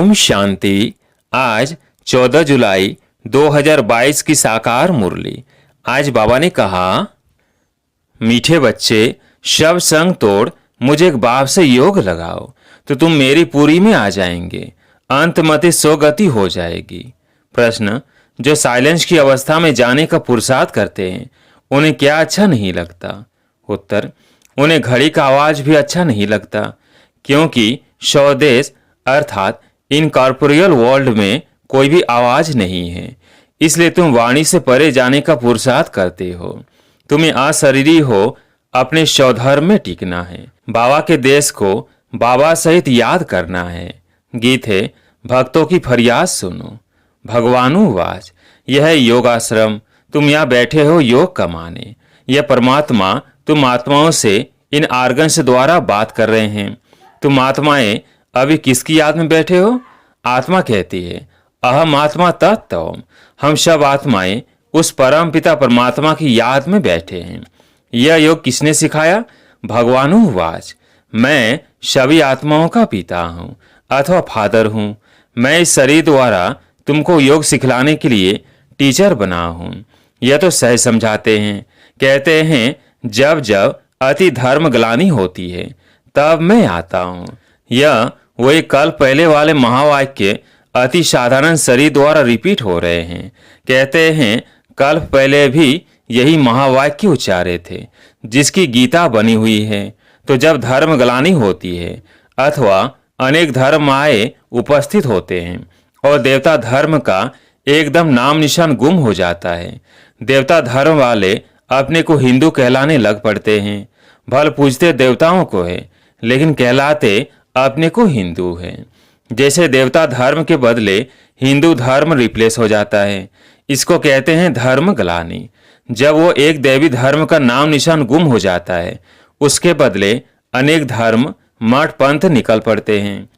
ओम शांति। आज 14 जुलाई 2022 की साकार मुरली। आज बाबा ने कहा, मीठे बच्चे, शव संग तोड़ मुझे एक बाप से योग लगाओ तो तुम मेरी पूरी में आ जाएंगे, अंतमति सोगति हो जाएगी। प्रश्न, जो साइलेंस की अवस्था में जाने का पुरुषार्थ करते हैं उन्हें क्या अच्छा नहीं लगता? उत्तर, उन्हें घड़ी का आवाज भी अच्छा नहीं लगता, क्योंकि स्वदेश अर्थात इनकॉर्पोरियल वर्ल्ड में कोई भी आवाज नहीं है। इसलिए तुम वाणी से परे जाने का पुरुषार्थ करते हो। तुम्हें अशरीरी हो अपने स्वधर्म में टिकना है। बाबा के देश को बाबा सहित याद करना है। गीत है, भक्तों की फरियाद सुनो। भगवानुवाच, यह है योगाश्रम, तुम यहाँ बैठे हो योग कमाने। यह परमात्मा तुम आत्माओं से इन आर्गन्स द्वारा बात कर रहे हैं। तुम आत्माएं अभी किसकी याद में बैठे हो? आत्मा कहती है, अहम आत्मा तत्व। हम सब आत्माएं उस परम पिता परमात्मा की याद में बैठे हैं। यह योग किसने सिखाया? भगवानुवाच, मैं सभी आत्माओं का पिता हूँ अथवा फादर हूँ। मैं इस शरीर द्वारा तुमको योग सिखलाने के लिए टीचर बना हूँ। यह तो सहज समझाते हैं। कहते हैं, जब जब अति धर्म ग्लानि होती है तब मैं आता हूँ। यह वही कल पहले वाले महावाक्य अति साधारण शरीर द्वारा रिपीट हो रहे हैं। कहते हैं, कल पहले भी यही महावाक्य उच्चारे थे जिसकी गीता बनी हुई है। तो जब धर्म ग्लानि होती है अथवा अनेक धर्म आए उपस्थित होते हैं और देवता धर्म का एकदम नाम निशान गुम हो जाता है, देवता धर्म वाले अपने को हिंदू कहलाने लग पड़ते हैं। भल पूजते देवताओं को है लेकिन कहलाते अपने को हिंदू है। जैसे देवता धर्म के बदले हिंदू धर्म रिप्लेस हो जाता है, इसको कहते हैं धर्म ग्लानि। जब वो एक देवी धर्म का नाम निशान गुम हो जाता है, उसके बदले अनेक धर्म मठ पंथ निकल पड़ते हैं।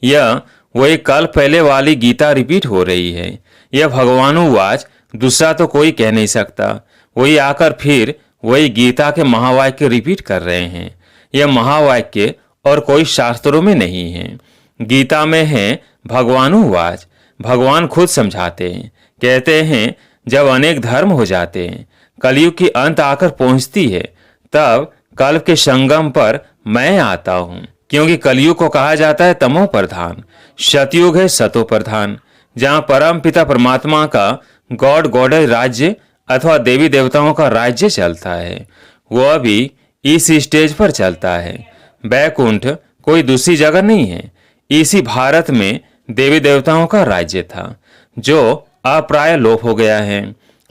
यह वही कल पहले वाली गीता रिपीट हो रही है। यह भगवानुवाच दूसरा तो कोई कह नहीं सकता। वही आकर फिर वही गीता के महावाक्य रिपीट कर रहे हैं। यह महावाक्य और कोई शास्त्रों में नहीं है, गीता में है। भगवानुवाच, भगवान खुद समझाते हैं। कहते हैं, जब अनेक धर्म हो जाते हैं, कलयुग की अंत आकर पहुंचती है, तब कल्प के संगम पर मैं आता हूँ। क्योंकि कलयुग को कहा जाता है तमो प्रधान, सतयुग है सतो प्रधान, जहाँ परम पिता परमात्मा का गॉड गॉडेज राज्य अथवा देवी देवताओं का राज्य चलता है। वह भी इस स्टेज पर चलता है। बैकुंठ कोई दूसरी जगह नहीं है। इसी भारत में देवी देवताओं का राज्य था जो अप्राय लोप हो गया है।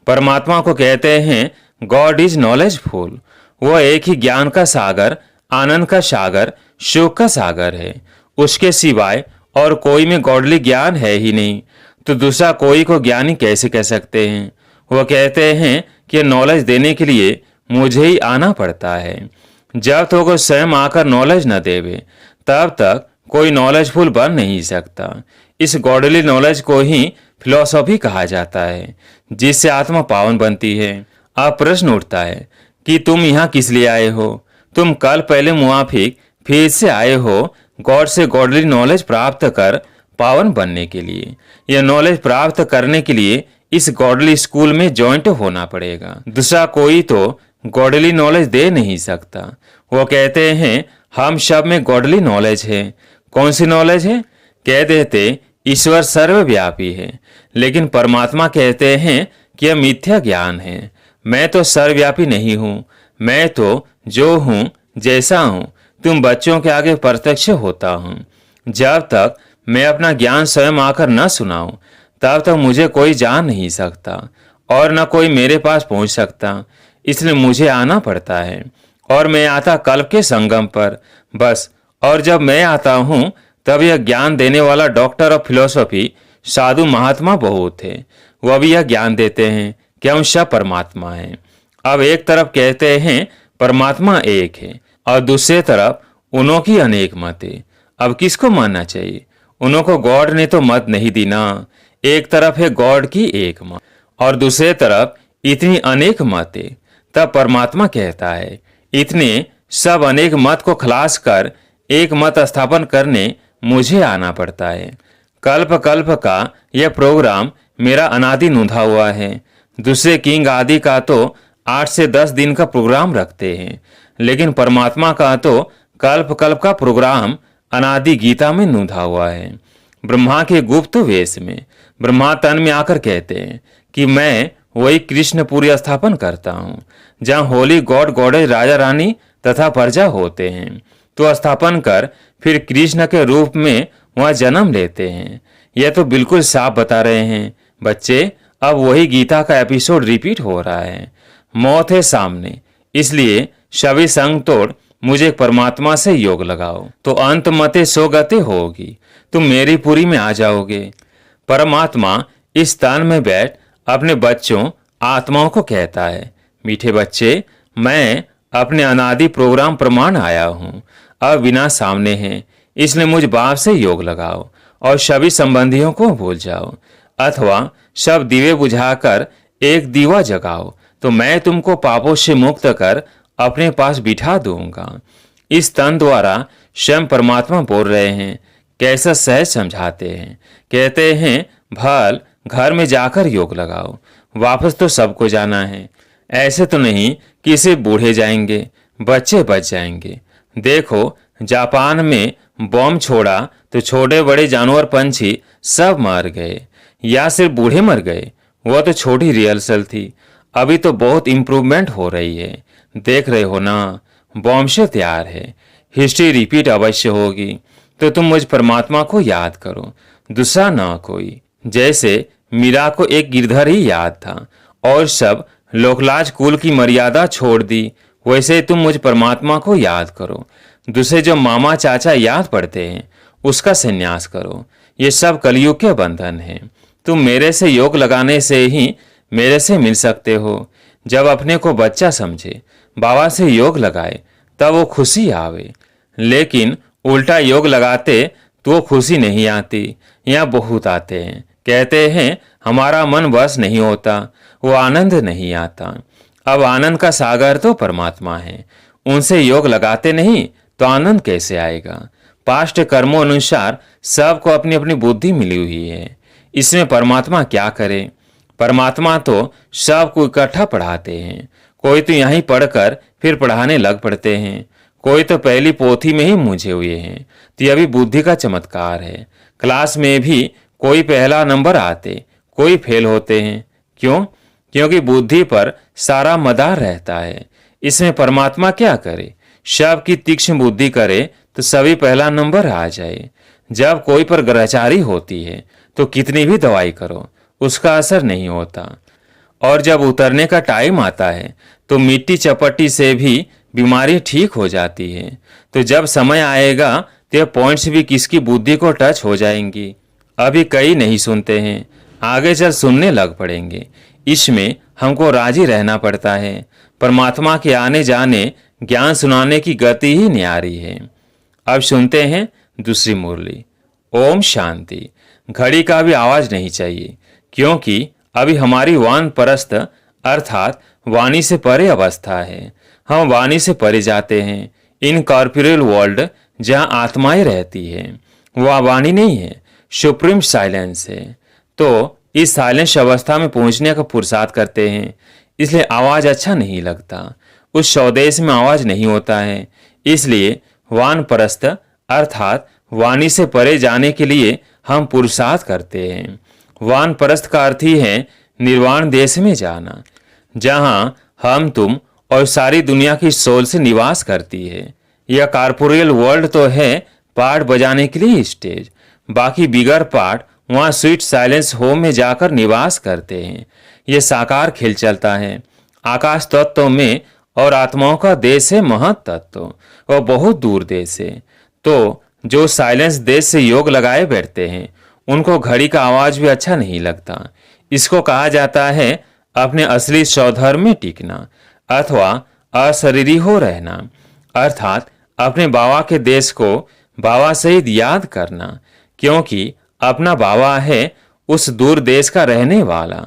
परमात्मा को कहते हैं गॉड इज नॉलेजफुल। वह एक ही ज्ञान का सागर, आनंद का सागर, सुख का सागर है। उसके सिवाय और कोई में गॉडली ज्ञान है ही नहीं, तो दूसरा कोई को ज्ञानी कैसे कह सकते हैं? वह कहते हैं कि नॉलेज देने के लिए मुझे ही आना पड़ता है। जब तो कोई स्वयं आकर नॉलेज न देवे तब तक कोई नॉलेजफुल बन नहीं सकता। इस गॉडली नॉलेज को ही फिलॉसफी कहा जाता है, जिससे आत्मा पावन बनती है। अब प्रश्न उठता है कि तुम यहाँ किस लिए आए हो? तुम कल पहले मुआफिक फिर से आए हो गॉड से गॉडली नॉलेज प्राप्त कर पावन बनने के लिए। यह नॉलेज प्राप्त करने के लिए इस गॉडली स्कूल में ज्वाइंट होना पड़ेगा। दूसरा कोई तो गॉडली नॉलेज दे नहीं सकता। वो कहते हैं, हम सब में गॉडली नॉलेज है। कौन सी नॉलेज है? कह देते ईश्वर सर्वव्यापी है, लेकिन परमात्मा कहते हैं कि यह मिथ्या ज्ञान है। मैं तो सर्वव्यापी नहीं हूँ, मैं तो जो हूँ जैसा हूँ तुम बच्चों के आगे प्रत्यक्ष होता हूँ। जब तक मैं अपना ज्ञान स्वयं आकर न सुनाऊं तब तक मुझे कोई जान नहीं सकता और न कोई मेरे पास पहुँच सकता। इसलिए मुझे आना पड़ता है और मैं आता कल्प के संगम पर बस। और जब मैं आता हूँ तब यह ज्ञान देने वाला डॉक्टर ऑफ फिलोसफी साधु महात्मा बहुत है। वह भी यह ज्ञान देते हैं कि हम सब परमात्मा हैं। अब एक तरफ कहते हैं परमात्मा एक है और दूसरे तरफ उन्हों की अनेक मतें। अब किसको मानना चाहिए? उन्हों को गॉड ने तो मत नहीं दी ना। एक तरफ है गॉड की एक मत और दूसरे तरफ इतनी अनेक मतें। तब परमात्मा कहता है, इतने सब अनेक मत को खलास कर एक मत स्थापन करने मुझे आना पड़ता है। कल्प कल्प का यह प्रोग्राम मेरा अनादि नूंधा हुआ है। दूसरे किंग आदि का तो 8 से 10 दिन का प्रोग्राम रखते हैं, लेकिन परमात्मा का तो कल्प कल्प का प्रोग्राम अनादि गीता में नूंधा हुआ है। ब्रह्मा के गुप्त वेश में ब्रह्मा तन में आकर कहते हैं कि मैं वही कृष्णपुरी स्थापन करता हूँ, जहाँ होली गॉड गॉडेज राजा रानी तथा प्रजा होते हैं, तो स्थापन कर फिर कृष्ण के रूप में वहाँ जन्म लेते हैं। यह तो बिल्कुल साफ बता रहे हैं बच्चे। अब वही गीता का एपिसोड रिपीट हो रहा है। मौत है सामने, इसलिए सभी संग तोड़ मुझे परमात्मा से योग लगाओ, तो अंत मते सो गते होगी, तुम मेरी पुरी में आ जाओगे। परमात्मा इस तन में बैठ अपने बच्चों आत्माओं को कहता है, मीठे बच्चे, मैं अपने अनादि प्रोग्राम प्रमाण आया हूँ, अब विनाश सामने है, इसलिए मुझ बाप से योग लगाओ और सभी संबंधियों को भूल जाओ, अथवा सब दिवे बुझाकर एक दीवा जगाओ, तो मैं तुमको पापों से मुक्त कर अपने पास बिठा दूंगा। इस तन द्वारा स्वयं परमात्मा बोल रहे हैं। कैसा सहज समझाते हैं। कहते हैं भल घर में जाकर योग लगाओ, वापस तो सबको जाना है। ऐसे तो नहीं कि सिर्फ बूढ़े जाएंगे, बच्चे बच जाएंगे। देखो जापान में बम छोड़ा तो छोटे बड़े जानवर पंछी सब मर गए, या सिर्फ बूढ़े मर गए। वह तो छोटी रिहर्सल थी, अभी तो बहुत इम्प्रूवमेंट हो रही है। देख रहे हो ना, बम से तैयार है। हिस्ट्री रिपीट अवश्य होगी, तो तुम मुझ परमात्मा को याद करो, दूसरा ना कोई। जैसे मीरा को एक गिरधर ही याद था और सब लोकलाज कुल की मर्यादा छोड़ दी, वैसे तुम मुझ परमात्मा को याद करो। दूसरे जो मामा चाचा याद पड़ते हैं उसका संन्यास करो। ये सब कलयुग के बंधन हैं। तुम मेरे से योग लगाने से ही मेरे से मिल सकते हो। जब अपने को बच्चा समझे, बाबा से योग लगाए, तब वो खुशी आवे। लेकिन उल्टा योग लगाते तो खुशी नहीं आती, यहाँ बहुत आते हैं। कहते हैं हमारा मन बस नहीं होता, वो आनंद नहीं आता। अब आनंद का सागर तो परमात्मा है, उनसे योग लगाते नहीं तो आनंद कैसे आएगा। पास्ट कर्मों अनुसार सबको अपनी अपनी बुद्धि मिली हुई है, इसमें परमात्मा क्या करे। परमात्मा तो सबको इकट्ठा पढ़ाते हैं। कोई तो यहीं पढ़कर फिर पढ़ाने लग पड़ते हैं, कोई तो पहली पोथी में ही मूझे हुए हैं। तो यह भी बुद्धि का चमत्कार है। क्लास में भी कोई पहला नंबर आते, कोई फेल होते हैं। क्यों? क्योंकि बुद्धि पर सारा मदार रहता है। इसमें परमात्मा क्या करे, सब की तीक्ष्ण बुद्धि करे तो सभी पहला नंबर आ जाए। जब कोई पर ग्रहचारी होती है तो कितनी भी दवाई करो उसका असर नहीं होता, और जब उतरने का टाइम आता है तो मिट्टी चपट्टी से भी बीमारी ठीक हो जाती है। तो जब समय आएगा तो पॉइंट्स भी किसकी बुद्धि को टच हो जाएंगी। अभी कई नहीं सुनते हैं, आगे चल सुनने लग पड़ेंगे। इसमें हमको राजी रहना पड़ता है। परमात्मा के आने जाने ज्ञान सुनाने की गति ही न्यारी है। अब सुनते हैं दूसरी मुरली। ओम शांति। घड़ी का भी आवाज नहीं चाहिए, क्योंकि अभी हमारी वान परस्त अर्थात वाणी से परे अवस्था है। हम वाणी से परे जाते हैं। इन कॉर्पोरेल वर्ल्ड जहाँ आत्माएं रहती है वह वाणी नहीं है, सुप्रीम साइलेंस है। तो इस साइलेंस अवस्था में पहुंचने का पुरुषार्थ करते हैं, इसलिए आवाज अच्छा नहीं लगता। उस स्वदेश में आवाज नहीं होता है, इसलिए वान परस्त अर्थात वाणी से परे जाने के लिए हम पुरुषार्थ करते हैं। वान परस्त का अर्थ ही है निर्वाण देश में जाना, जहाँ हम तुम और सारी दुनिया की सोल से निवास करती है। यह कॉर्पोरियल वर्ल्ड तो है पार्ट बजाने के लिए स्टेज, बाकी बिगर पार्ट वहाँ स्वीट साइलेंस होम में जाकर निवास करते हैं। यह साकार खेल चलता है। आकाश तत्व में और आत्माओं का देश है महत तत्व, और बहुत दूर देश है। तो जो साइलेंस देश से योग लगाए बैठते हैं उनको घड़ी का आवाज भी अच्छा नहीं लगता। इसको कहा जाता है अपने असली स्वधर्म में टिकना अथवा अशरीरी हो रहना, अर्थात अपने बाबा के देश को बाबा सहित याद करना, क्योंकि अपना बाबा है उस दूर देश का रहने वाला।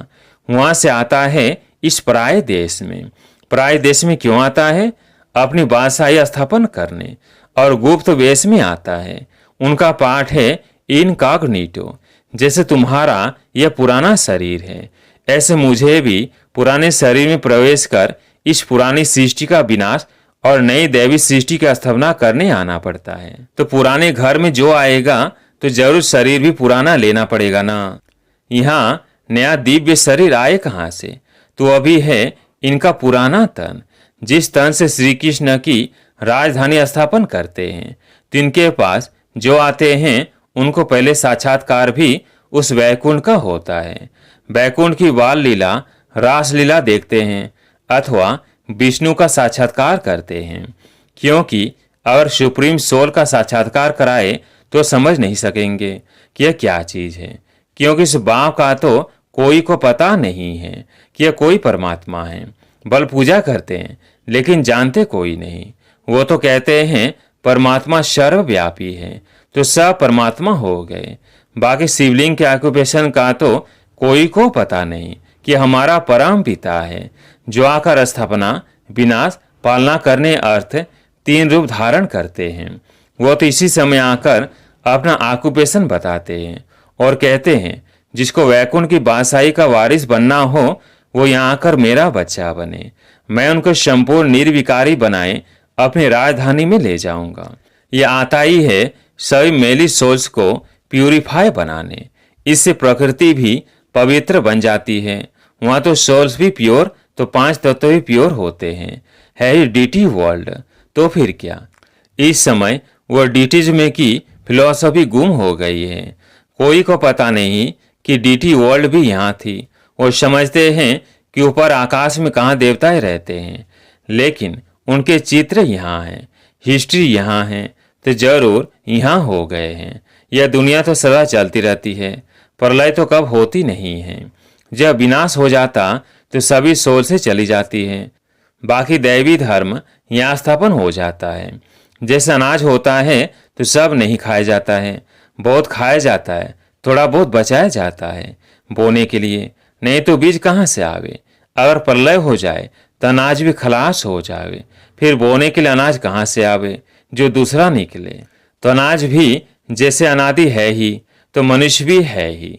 वहां से आता है इस पराये देश में। पराये देश में क्यों आता है? अपनी बादशाही स्थापन करने, और गुप्त वेश में आता है। उनका पाठ है इनकॉग्निटो, जैसे तुम्हारा यह पुराना शरीर है, ऐसे मुझे भी पुराने शरीर में प्रवेश कर इस पुरानी सृष्टि का विनाश और नई दैवी सृष्टि की स्थापना करने आना पड़ता है। तो पुराने घर में जो आएगा तो जरूर शरीर भी पुराना लेना पड़ेगा ना। यहाँ नया दिव्य शरीर आए कहाँ से? तो अभी है इनका पुराना तन, जिस तन से श्री कृष्ण की राजधानी स्थापन करते हैं। तो इनके पास जो आते हैं उनको पहले साक्षात्कार भी उस वैकुंठ का होता है। वैकुंठ की बाल लीला, रास लीला देखते हैं अथवा विष्णु का साक्षात्कार करते हैं, क्योंकि अगर सुप्रीम सोल का साक्षात्कार कराए तो समझ नहीं सकेंगे कि यह क्या चीज है, क्योंकि इस बाप का तो कोई को पता नहीं है कि यह कोई परमात्मा है। बल पूजा करते हैं लेकिन जानते कोई नहीं। वो तो कहते हैं परमात्मा सर्वव्यापी है, तो सब परमात्मा हो गए। बाकी शिवलिंग के ऑक्यूपेशन का तो कोई को पता नहीं कि हमारा परम पिता है, जो आकर स्थापना, विनाश, पालना करने अर्थ 3 रूप धारण करते हैं। वो तो इसी समय आकर अपना ऑक्यूपेशन बताते हैं और कहते हैं जिसको वैकुंठ की बादशाही का वारिस बनना हो वो यहाँ आकर मेरा बच्चा बने। मैं उनको संपूर्ण निर्विकारी बनाए अपनी राजधानी में ले जाऊंगा। ये आता ही है सभी मेली सोल्स को प्यूरिफाई बनाने। इससे प्रकृति भी पवित्र बन जाती है। वहाँ तो सोल्स भी प्योर, तो 5 तत्व भी प्योर होते हैं। है ही डीटी वर्ल्ड। तो फिर क्या? इस समय वो डीटिज्म की फिलॉसफी गुम हो गई है। कोई को पता नहीं कि डीटी वर्ल्ड भी यहाँ थी। वो समझते हैं कि ऊपर आकाश में कहाँ देवताएं रहते हैं, लेकिन उनके चित्र यहाँ हैं, हिस्ट्री यहाँ है, तो जरूर यहाँ हो गए हैं। यह दुनिया तो सदा चलती रहती है, प्रलय तो कब होती नहीं है। जब विनाश हो जाता तो सभी सोल से चली जाती है। बाकी दैवी धर्म यहाँ स्थापन हो जाता है। जैसे अनाज होता है तो सब नहीं खाया जाता है, बहुत खाया जाता है, थोड़ा बहुत बचाया जाता है बोने के लिए, नहीं तो बीज कहाँ से आवे। अगर प्रलय हो जाए तो अनाज भी खलास हो जावे, फिर बोने के लिए अनाज कहाँ से आवे जो दूसरा निकले। तो अनाज भी जैसे अनादि है ही, तो मनुष्य भी है ही।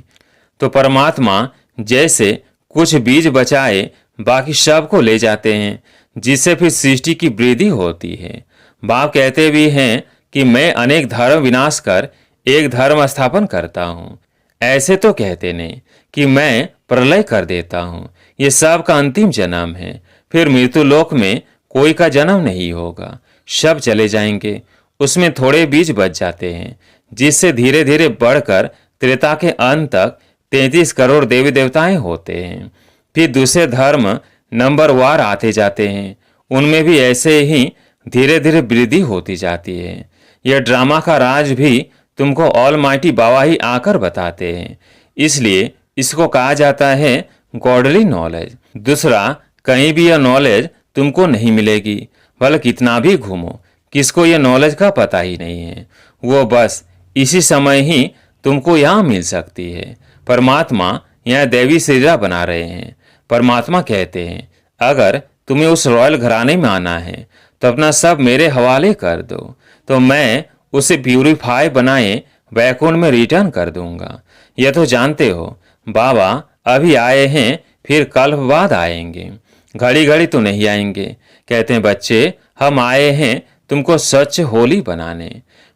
तो परमात्मा जैसे कुछ बीज बचाए बाकी सब को ले जाते हैं, जिससे फिर सृष्टि की वृद्धि होती है। बाप कहते भी हैं कि मैं अनेक धर्म विनाश कर एक धर्म स्थापन करता हूँ। ऐसे तो कहते नहीं कि मैं प्रलय कर देता हूँ। ये सब का अंतिम जन्म है, फिर मृत्यु लोक में कोई का जन्म नहीं होगा, सब चले जाएंगे। उसमें थोड़े बीज बच जाते हैं, जिससे धीरे धीरे बढ़कर त्रेता के अंत तक 33 करोड़ देवी देवताएं होते हैं। फिर दूसरे धर्म नंबर वार आते जाते हैं, उनमें भी ऐसे ही धीरे धीरे वृद्धि होती जाती है। यह ड्रामा का राज भी तुमको ऑलमाइटी बाबा ही आकर बताते हैं, इसलिए इसको कहा जाता है गॉडली नॉलेज। दूसरा कहीं भी यह नॉलेज तुमको नहीं मिलेगी, भले कितना भी घूमो, किसको यह नॉलेज का पता ही नहीं है। वो बस इसी समय ही तुमको यहाँ मिल सकती है। परमात्मा यहाँ देवी सृजा बना रहे हैं। परमात्मा कहते हैं अगर तुम्हें उस रॉयल घराने में आना है तो अपना सब मेरे हवाले कर दो, तो मैं उसे प्यूरिफाई बनाए वैकुंठ में रिटर्न कर दूंगा। यह तो जानते हो बाबा अभी आए हैं, फिर कल बाद आएंगे, घड़ी घड़ी तो नहीं आएंगे। कहते हैं बच्चे हम आए हैं तुमको सच होली बनाने।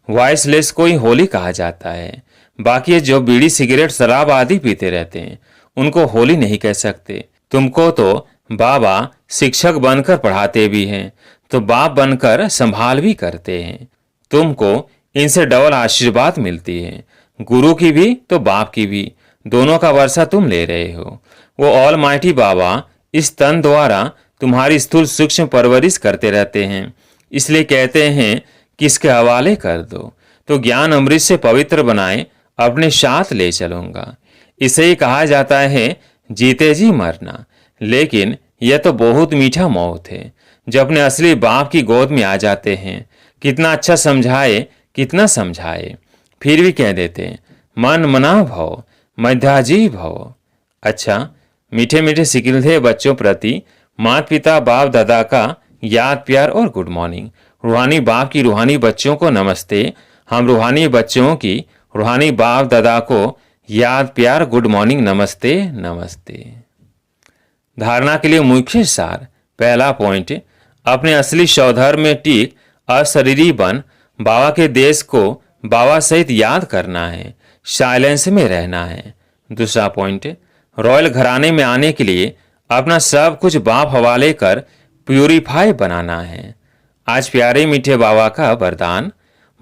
वॉइसलेस को ही होली कहा जाता है। बाकी जो बीड़ी सिगरेट शराब आदि पीते रहते हैं उनको होली नहीं कह सकते। तुमको तो बाबा शिक्षक बनकर पढ़ाते भी हैं, तो बाप बनकर संभाल भी करते हैं। तुमको इनसे डबल आशीर्वाद मिलती है, गुरु की भी तो बाप की भी, दोनों का वर्षा तुम ले रहे हो। वो ऑलमाइटी बाबा इस तन द्वारा तुम्हारी स्थूल सूक्ष्म परवरिश करते रहते हैं, इसलिए कहते हैं कि इसके हवाले कर दो, तो ज्ञान अमृत से पवित्र बनाए अपने साथ ले चलूंगा। इसे ही कहा जाता है जीते जी मरना। लेकिन यह तो बहुत मीठा मौत है जब अपने असली बाप की गोद में आ जाते हैं। कितना अच्छा समझाए, कितना समझाए, फिर भी कह देते हैं मन मना भव मध्याजी भव। अच्छा, मीठे मीठे सिकिलधे बच्चों प्रति माता पिता बाप दादा का याद प्यार और गुड मॉर्निंग। रूहानी बाप की रूहानी बच्चों को नमस्ते। हम रूहानी बच्चों की रूहानी बाप दादा को याद प्यार गुड मॉर्निंग नमस्ते नमस्ते। धारणा के लिए मुख्य सार। पहला पॉइंट, अपने असली स्वधर्म में टिक अशरीरी बन बाबा के देश को बाबा सहित याद करना है, साइलेंस में रहना है। दूसरा पॉइंट, रॉयल घराने में आने के लिए अपना सब कुछ बाप हवाले कर प्यूरिफाई बनाना है। आज प्यारे मीठे बाबा का वरदान,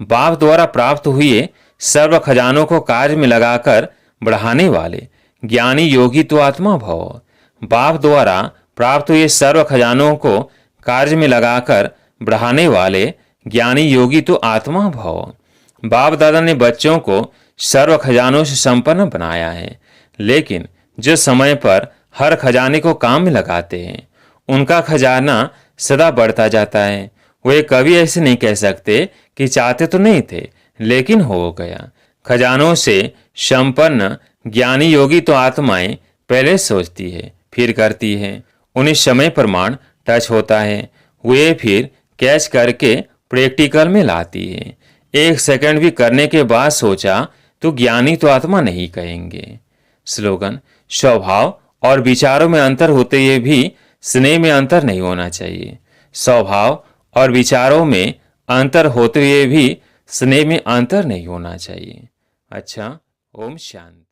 बाप द्वारा प्राप्त हुए सर्व खजानों को कार्य में लगाकर बढ़ाने वाले ज्ञानी योगी तो आत्मा भव। बाप द्वारा प्राप्त हुए सर्व खजानों को कार्य में लगाकर बढ़ाने वाले ज्ञानी योगी तो आत्मा भव। बाप दादा ने बच्चों को सर्व खजानों से संपन्न बनाया है, लेकिन जो समय पर हर खजाने को काम में लगाते हैं उनका खजाना सदा बढ़ता जाता है। वे कभी ऐसे नहीं कह सकते कि चाहते तो नहीं थे लेकिन हो गया। खजानों से संपन्न ज्ञानी योगी तो आत्माएं पहले सोचती है फिर करती है, उन्हें समय प्रमाण टच होता है, वे फिर कैच करके प्रैक्टिकल में लाती है। एक सेकंड भी करने के बाद सोचा तो ज्ञानी तो आत्मा नहीं कहेंगे। स्लोगन, स्वभाव और विचारों में अंतर होते हुए भी स्नेह में अंतर नहीं होना चाहिए। स्वभाव और विचारों में अंतर होते हुए भी स्नेह में अंतर नहीं होना चाहिए। अच्छा, ओम शांति।